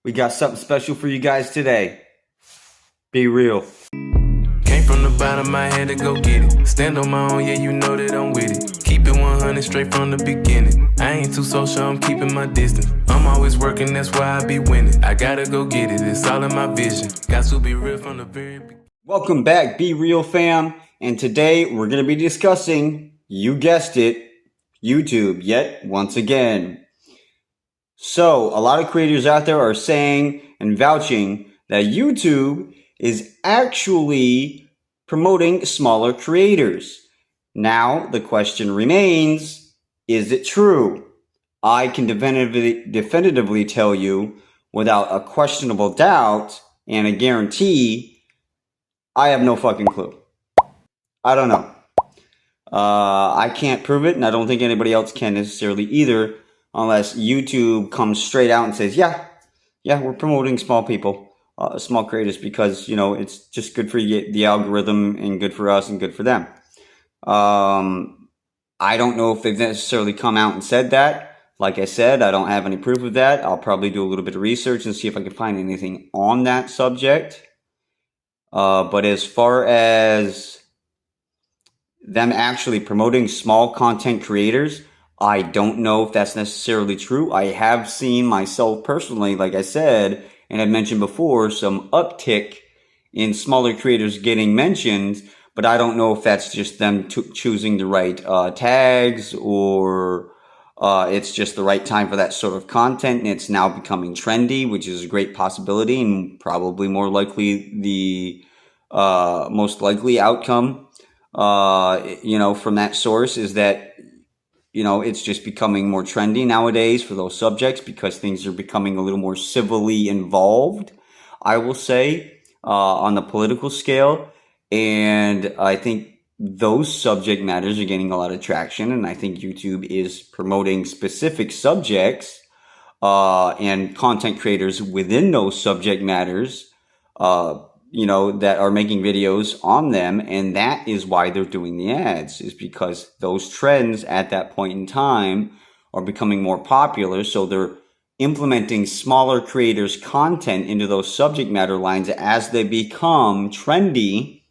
We got something special for you guys today. Be real. Came from the bottom, I had to go get it. Stand on my own, yeah, you know that I'm with it. Keep it 100 straight from the beginning. I ain't too social, I'm keeping my distance. I'm always working, that's why I be winning. I gotta go get it, it's all in my vision. Got to be real from the very beginning. Welcome back, Be Real fam. And today we're going to be discussing, you guessed it, YouTube yet once again. So, a lot of creators out there are saying and vouching that YouTube is actually promoting smaller creators. Now, the question remains, is it true? I can definitively tell you, without a questionable doubt and a guarantee, I have no fucking clue. I don't know. I can't prove it, and I don't think anybody else can necessarily either, unless YouTube comes straight out and says, yeah, we're promoting small people, small creators, because, you know, it's just good for the algorithm and good for us and good for them. I don't know if they've necessarily come out and said that. Like I said, I don't have any proof of that. I'll probably do a little bit of research and see if I can find anything on that subject. But as far as them actually promoting small content creators, I don't know if that's necessarily true. I have seen myself personally, like I said, and I mentioned before, some uptick in smaller creators getting mentioned, but I don't know if that's just them choosing the right tags, or it's just the right time for that sort of content and it's now becoming trendy, which is a great possibility and probably more likely the most likely outcome from that source is that, it's just becoming more trendy nowadays for those subjects because things are becoming a little more civilly involved, I will say, on the political scale. And I think those subject matters are gaining a lot of traction. And I think YouTube is promoting specific subjects and content creators within those subject matters, that are making videos on them. And that is why they're doing the ads, is because those trends at that point in time are becoming more popular. So they're implementing smaller creators' content into those subject matter lines as they become trendy.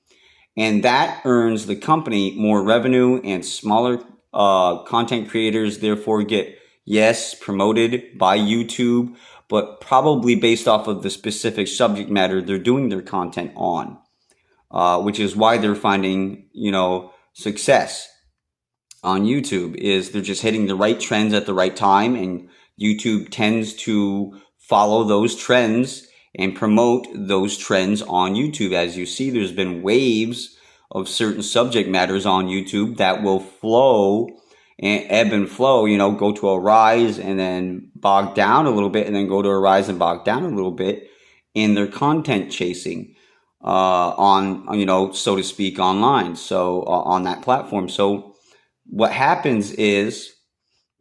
And that earns the company more revenue, and smaller content creators therefore get, yes, promoted by YouTube, but probably based off of the specific subject matter they're doing their content on, which is why they're finding, success on YouTube, is they're just hitting the right trends at the right time, and YouTube tends to follow those trends and promote those trends on YouTube. As you see, there's been waves of certain subject matters on YouTube that will flow and ebb and flow, go to a rise and then bog down a little bit, and then go to a rise and bog down a little bit in their content chasing on, so to speak, online. So on that platform. So what happens is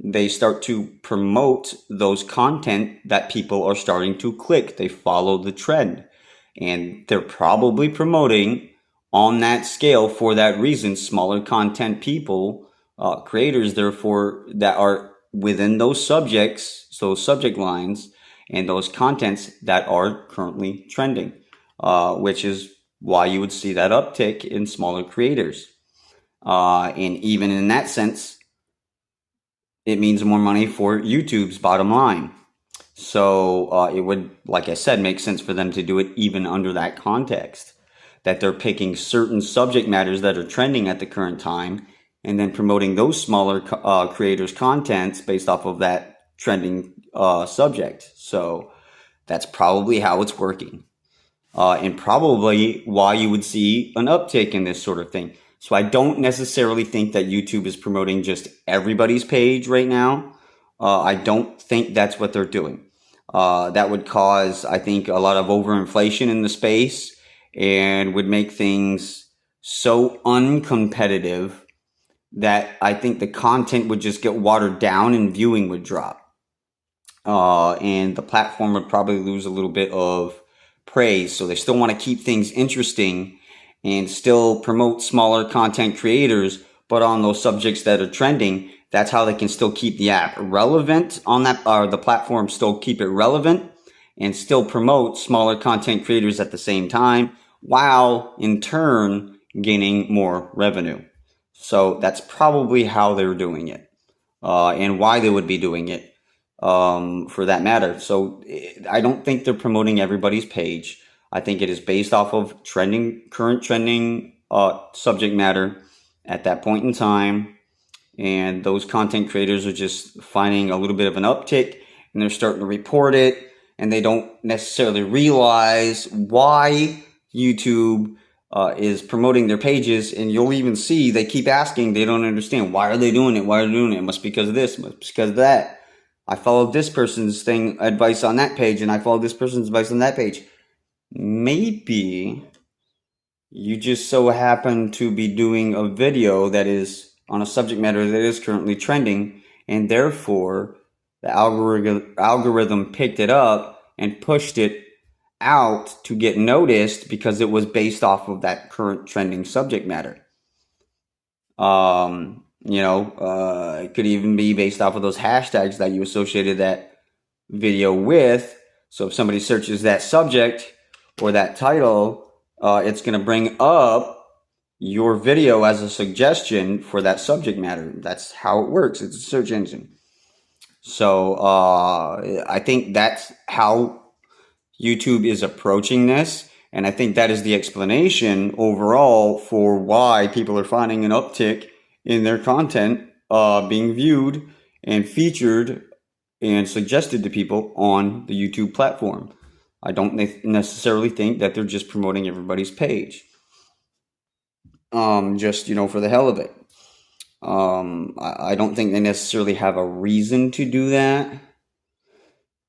they start to promote those content that people are starting to click. They follow the trend, and they're probably promoting on that scale for that reason smaller content people, creators, therefore, that are within those subjects, so subject lines, and those contents that are currently trending, which is why you would see that uptick in smaller creators. And even in that sense, it means more money for YouTube's bottom line. So it would, like I said, make sense for them to do it even under that context, that they're picking certain subject matters that are trending at the current time and then promoting those smaller creators' contents based off of that trending subject. So that's probably how it's working, and probably why you would see an uptick in this sort of thing. So I don't necessarily think that YouTube is promoting just everybody's page right now. I don't think that's what they're doing. That would cause, I think, a lot of overinflation in the space and would make things so uncompetitive that I think the content would just get watered down and viewing would drop. And the platform would probably lose a little bit of praise. So they still want to keep things interesting and still promote smaller content creators, but on those subjects that are trending, that's how they can still keep the app relevant on that, or the platform still keep it relevant and still promote smaller content creators at the same time, while in turn gaining more revenue. So that's probably how they're doing it, and why they would be doing it, for that matter. So I don't think they're promoting everybody's page. I think it is based off of current trending subject matter at that point in time. And those content creators are just finding a little bit of an uptick, and they're starting to report it, and they don't necessarily realize why YouTube is promoting their pages. And you'll even see they keep asking, they don't understand, why are they doing it? Why are they doing it? It must be because of this, must be because of that. I followed this person's advice on that page, and I followed this person's advice on that page. Maybe you just so happen to be doing a video that is on a subject matter that is currently trending, and therefore the algorithm picked it up and pushed it out to get noticed because it was based off of that current trending subject matter. It could even be based off of those hashtags that you associated that video with. So if somebody searches that subject or that title, it's going to bring up your video as a suggestion for that subject matter. That's how it works. It's a search engine. So I think that's how YouTube is approaching this. And I think that is the explanation overall for why people are finding an uptick in their content being viewed and featured and suggested to people on the YouTube platform. I don't necessarily think that they're just promoting everybody's page. Just, for the hell of it. I don't think they necessarily have a reason to do that.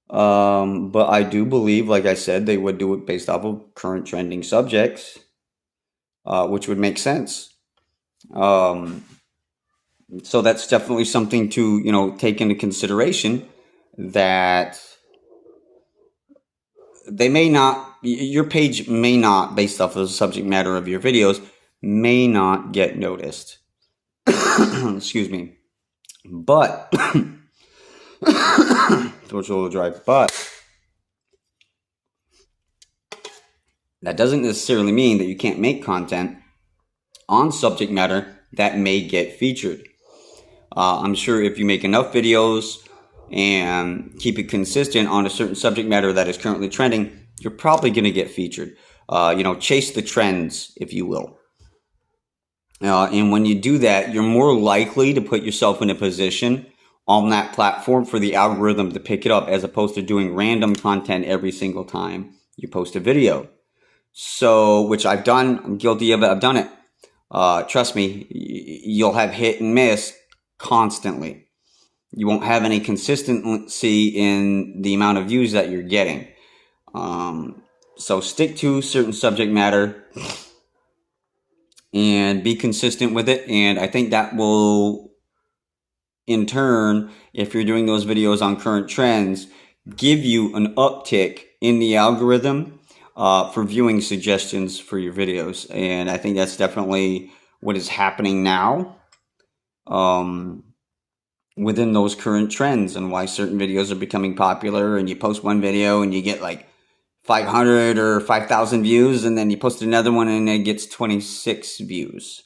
But I do believe, like I said, they would do it based off of current trending subjects, which would make sense. So that's definitely something to, take into consideration, that your page may not, based off of the subject matter of your videos, may not get noticed. Excuse me. But throat's a little dry. But that doesn't necessarily mean that you can't make content on subject matter that may get featured. I'm sure if you make enough videos and keep it consistent on a certain subject matter that is currently trending, you're probably going to get featured. Chase the trends, if you will. And when you do that, you're more likely to put yourself in a position on that platform for the algorithm to pick it up, as opposed to doing random content every single time you post a video. So, which I've done, I'm guilty of it, I've done it. Trust me, you'll have hit and miss constantly. You won't have any consistency in the amount of views that you're getting. So stick to certain subject matter and be consistent with it. And I think that will, in turn, if you're doing those videos on current trends, give you an uptick in the algorithm for viewing suggestions for your videos. And I think that's definitely what is happening now within those current trends, and why certain videos are becoming popular. And you post one video and you get like 500 or 5,000 views, and then you post another one and it gets 26 views.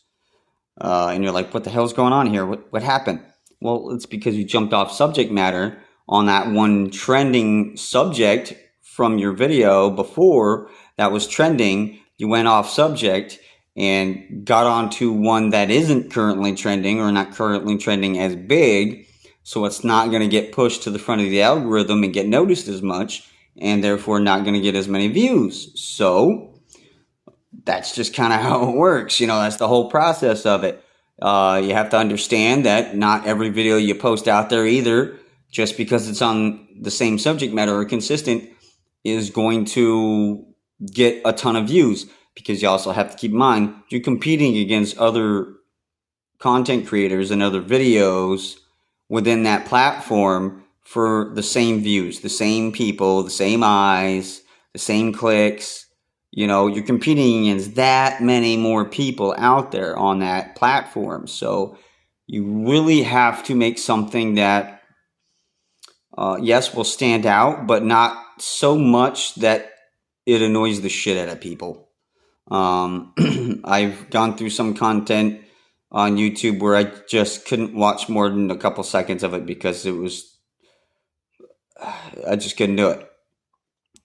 And you're like, what the hell's going on here? What happened? Well, it's because you jumped off subject matter on that one trending subject from your video before that was trending. You went off subject and got onto one that isn't currently trending, or not currently trending as big. So it's not going to get pushed to the front of the algorithm and get noticed as much, and therefore not going to get as many views. So that's just kind of how it works. That's the whole process of it. You have to understand that not every video you post out there either, just because it's on the same subject matter or consistent, is going to get a ton of views. Because you also have to keep in mind, you're competing against other content creators and other videos within that platform for the same views, the same people, the same eyes, the same clicks. You're competing against that many more people out there on that platform. So you really have to make something that yes, will stand out, but not so much that it annoys the shit out of people. I've gone through some content on YouTube where I just couldn't watch more than a couple seconds of it because I just couldn't do it.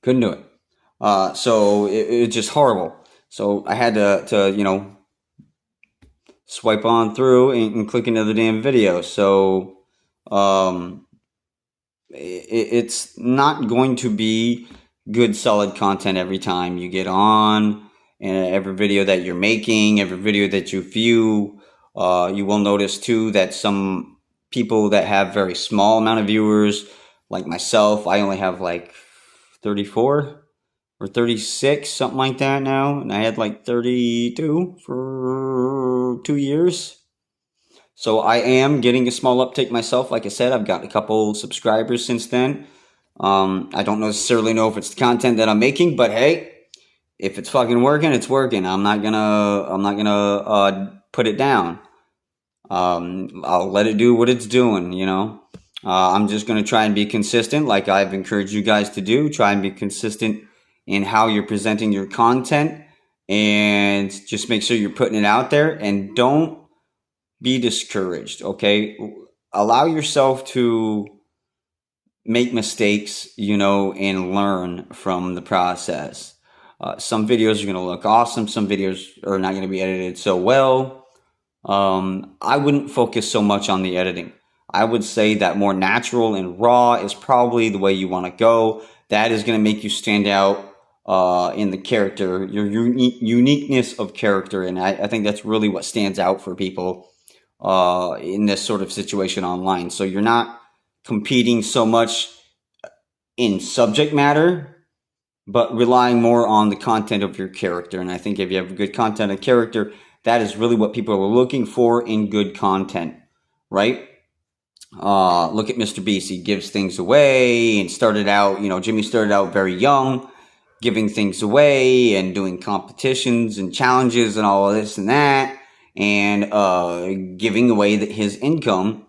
Couldn't do it. So it's just horrible. So I had to swipe on through and click into the damn video. So it's not going to be good, solid content every time you get on, and every video that you're making, every video that you view. You will notice too that some people that have very small amount of viewers, like myself, I only have like 34 or 36, something like that now, and I had like 32 for 2 years. So I am getting a small uptick myself. Like I said, I've got a couple subscribers since then. I don't necessarily know if it's the content that I'm making, but hey, if it's fucking working, it's working. I'm not gonna put it down. I'll let it do what it's doing, I'm just gonna try and be consistent, like I've encouraged you guys to do. Try and be consistent in how you're presenting your content, and just make sure you're putting it out there, and don't be discouraged, okay? Allow yourself to make mistakes, and learn from the process. Some videos are going to look awesome. Some videos are not going to be edited so well. I wouldn't focus so much on the editing. I would say that more natural and raw is probably the way you want to go. That is going to make you stand out in the character, your uniqueness of character. And I think that's really what stands out for people in this sort of situation online. So you're not competing so much in subject matter, but relying more on the content of your character. And I think if you have good content and character, that is really what people are looking for in good content, right? Look at Mr. Beast. He gives things away, and started out, Jimmy started out very young, giving things away and doing competitions and challenges and all of this and that, and giving away his income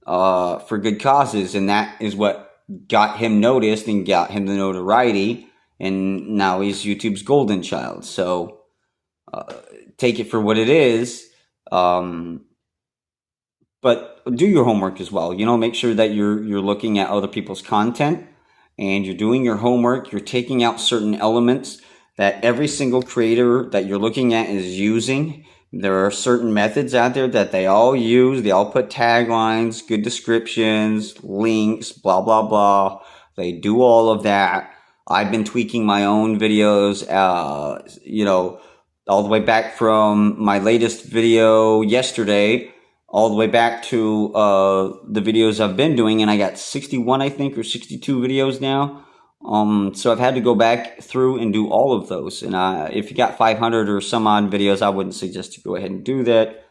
for good causes. And that is what got him noticed and got him the notoriety. And now he's YouTube's golden child. So take it for what it is. But do your homework as well. Make sure that you're looking at other people's content, and you're doing your homework. You're taking out certain elements that every single creator that you're looking at is using. There are certain methods out there that they all use. They all put taglines, good descriptions, links, blah, blah, blah. They do all of that. I've been tweaking my own videos, all the way back from my latest video yesterday, all the way back to the videos I've been doing. And I got 61, I think, or 62 videos now. So I've had to go back through and do all of those. And if you got 500 or some odd videos, I wouldn't suggest to go ahead and do that.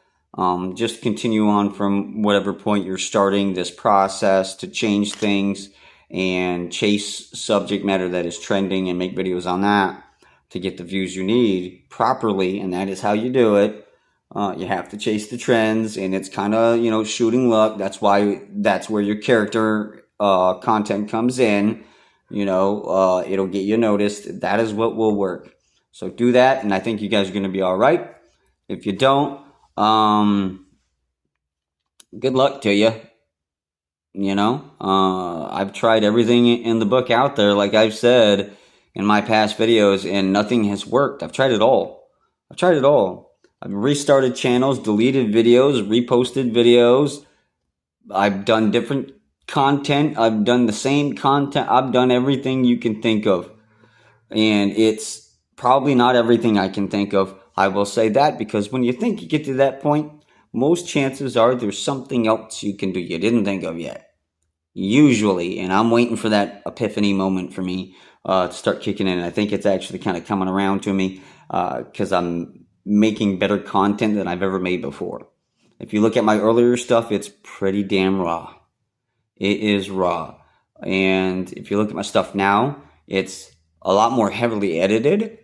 Just continue on from whatever point you're starting this process to change things and chase subject matter that is trending and make videos on that to get the views you need properly. And that is how you do it. You have to chase the trends, and it's kind of, shooting luck. That's where your character content comes in. It'll get you noticed. That is what will work. So do that, and I think you guys are going to be all right. If you don't, good luck to you. I've tried everything in the book out there, like I've said in my past videos, and nothing has worked. I've tried it all. I've restarted channels, deleted videos, reposted videos. I've done different content. I've done the same content. I've done everything you can think of. And it's probably not everything I can think of. I will say that, because when you think you get to that point, most chances are there's something else you can do you didn't think of yet. Usually. And I'm waiting for that epiphany moment for me to start kicking in. I think it's actually kind of coming around to me because I'm making better content than I've ever made before. If you look at my earlier stuff, it's pretty damn raw. It is raw. And if you look at my stuff now, it's a lot more heavily edited,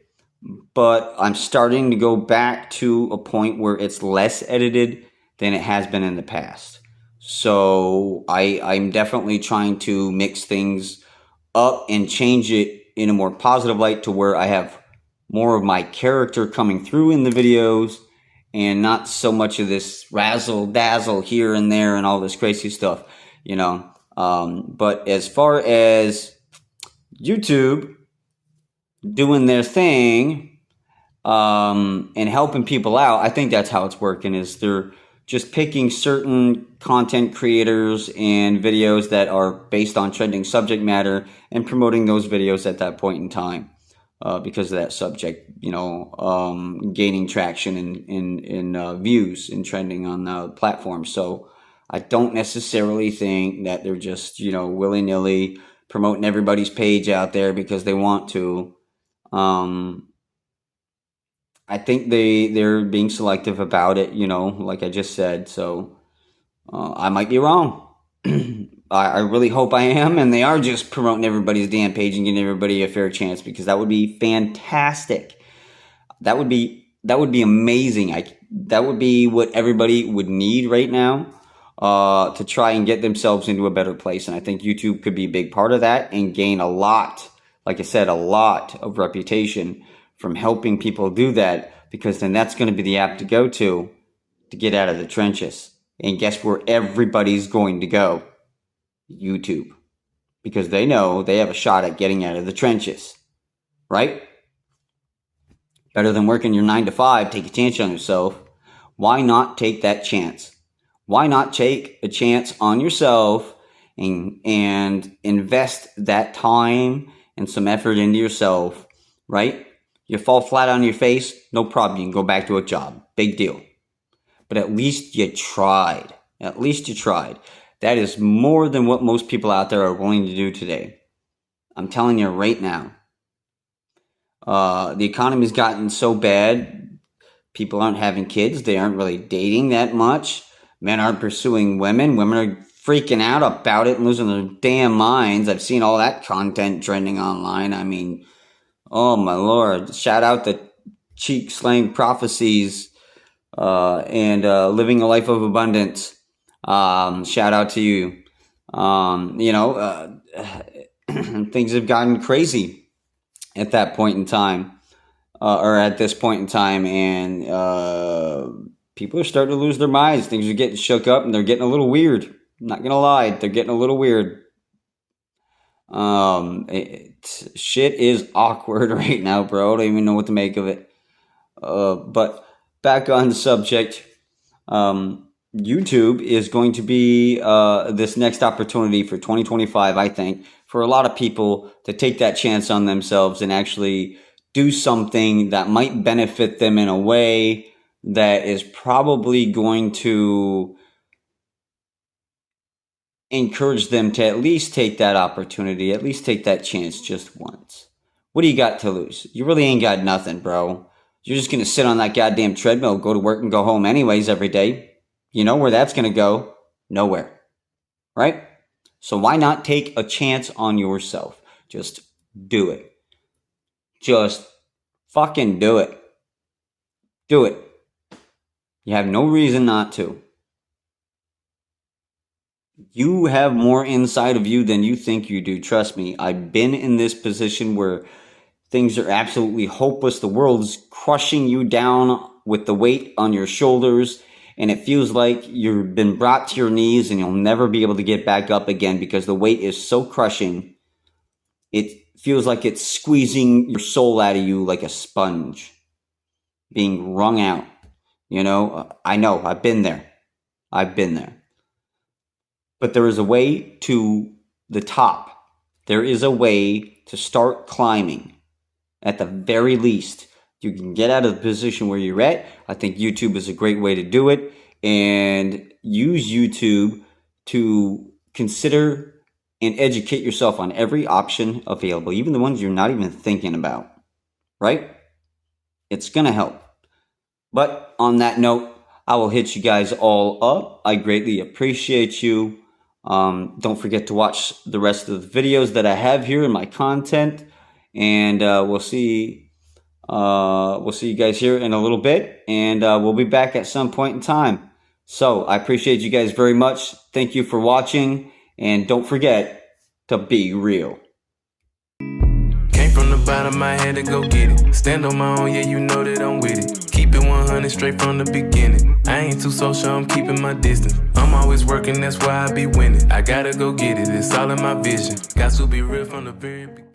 but I'm starting to go back to a point where it's less edited than it has been in the past. So I'm definitely trying to mix things up and change it in a more positive light to where I have more of my character coming through in the videos and not so much of this razzle dazzle here and there and all this crazy stuff, you know. But as far as YouTube doing their thing, and helping people out, I think that's how it's working, is they're just picking certain content creators and videos that are based on trending subject matter and promoting those videos at that point in time, because of that subject, gaining traction in views and trending on the platform. So I don't necessarily think that they're just, willy-nilly promoting everybody's page out there because they want to. I think they're being selective about it, like I just said. So I might be wrong. I really hope I am, and they are just promoting everybody's damn page and giving everybody a fair chance, because that would be fantastic. That would be amazing. That would be what everybody would need right now, to try and get themselves into a better place. And I think YouTube could be a big part of that and gain a lot, like I said, a lot of reputation from helping people do that, because then that's going to be the app to go to get out of the trenches. And guess where everybody's going to go? YouTube. Because they know they have a shot at getting out of the trenches. Right? Better than working your 9 to 5, take a chance on yourself. Why not take that chance? Why not take a chance on yourself and invest that time and some effort into yourself, right? You fall flat on your face, no problem. You can go back to a job. Big deal. But at least you tried. At least you tried. That is more than what most people out there are willing to do today. I'm telling you right now. The economy's gotten so bad, people aren't having kids. They aren't really dating that much. Men aren't pursuing women. Women are freaking out about it and losing their damn minds. I've seen all that content trending online. I mean, oh my Lord. Shout out to Cheek Slang Prophecies and Living a Life of Abundance. Shout out to you. Things have gotten crazy at that point in time, or at this point in time, and people are starting to lose their minds. Things are getting shook up, and they're getting a little weird. I'm not gonna lie, they're getting a little weird. Shit is awkward right now, bro. I don't even know what to make of it. But back on the subject, YouTube is going to be this next opportunity for 2025, I think, for a lot of people to take that chance on themselves and actually do something that might benefit them in a way that is probably going to encourage them to at least take that opportunity, at least take that chance just once. What do you got to lose? You really ain't got nothing, bro. You're just going to sit on that goddamn treadmill, go to work and go home anyways every day. You know where that's going to go? Nowhere. Right? So why not take a chance on yourself? Just do it. Just fucking do it. Do it. You have no reason not to. You have more inside of you than you think you do. Trust me. I've been in this position where things are absolutely hopeless. The world is crushing you down with the weight on your shoulders, and it feels like you've been brought to your knees and you'll never be able to get back up again because the weight is so crushing. It feels like it's squeezing your soul out of you like a sponge, being wrung out. I know, I've been there. But there is a way to the top. There is a way to start climbing. At the very least, you can get out of the position where you're at. I think YouTube is a great way to do it. And use YouTube to consider and educate yourself on every option available, even the ones you're not even thinking about. Right? It's going to help. But on that note, I will hit you guys all up. I greatly appreciate you. Don't forget to watch the rest of the videos that I have here in my content. And we'll see you guys here in a little bit. And we'll be back at some point in time. So I appreciate you guys very much. Thank you for watching, and don't forget to be real. Came from the bottom, I had to go get it. Stand on my own, yeah, you know that I'm with it. Keep it 100 straight from the beginning. I ain't too social, I'm keeping my distance. I'm always working, that's why I be winning. I gotta go get it, it's all in my vision. Got to be real from the very beginning.